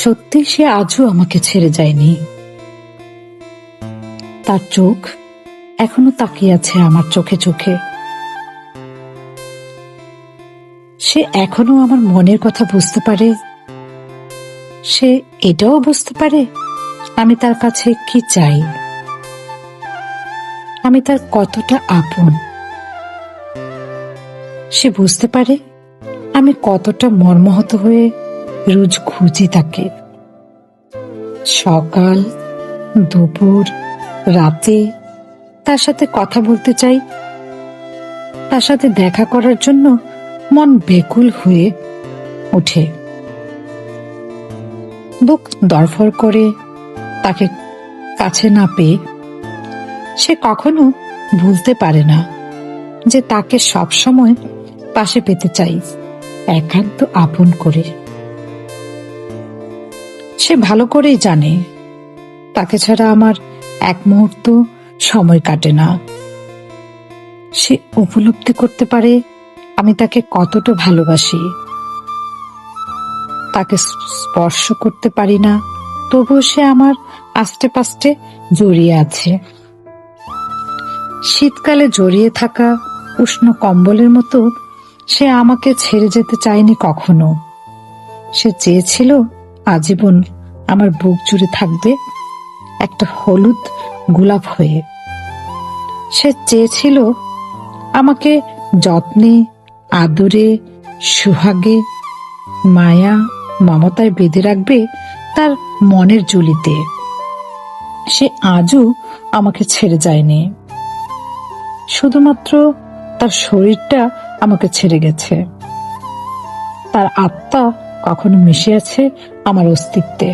সত্যি সে আজও আমাকে ছেড়ে যায়নি। তার চোখ এখনো তাকিয়ে আছে আমার চোখে চোখে। সে এখনো আমার মনের কথা বুঝতে পারে। সে এটাও বুঝতে পারে আমি তার কাছে কি চাই, আমি তার কতটা আপন। সে বুঝতে পারে আমি কতটা মর্মাহত হয়ে রোজ খুঁজি তাকে। সকাল, দুপুর, রাতে তার সাথে কথা বলতে চাই। তার সাথে দেখা করার জন্য মন বেকুল হয়ে ওঠে। বুক দরফর করে তাকে কাছে না পেয়ে সে কখনো ভুলতে পারে না যে তাকে সবসময় পাশে পেতে চাই, একান্ত আপন করে। সে ভালো করেই জানে তাকে ছাড়া আমার এক মুহূর্ত সময় কাটে না। সে উপলব্ধি করতে পারে আমি তাকে কতটা ভালোবাসি। তাকে স্পর্শ করতে পারি না, তবুও সে আমার আস্তে পাস্তে জড়িয়ে আছে। শীতকালে জড়িয়ে থাকা উষ্ণ কম্বলের মতো সে আমাকে ছেড়ে যেতে চায়নি কখনো। সে চেয়েছিল আজীবন আমার বুক জুড়ে থাকবে একটা হলুদ গোলাপ হয়ে। সে চেয়েছিল আমাকে যত্নে, আদরে, সুহাগে, মায়া মমতায় বেঁধে রাখবে তার মনের জুলিতে। সে আজও আমাকে ছেড়ে যায়নি, শুধুমাত্র তার শরীরটা আমাকে ছেড়ে গেছে। তার আত্মা কখনো মিশে আছে আমার অস্তিত্বে।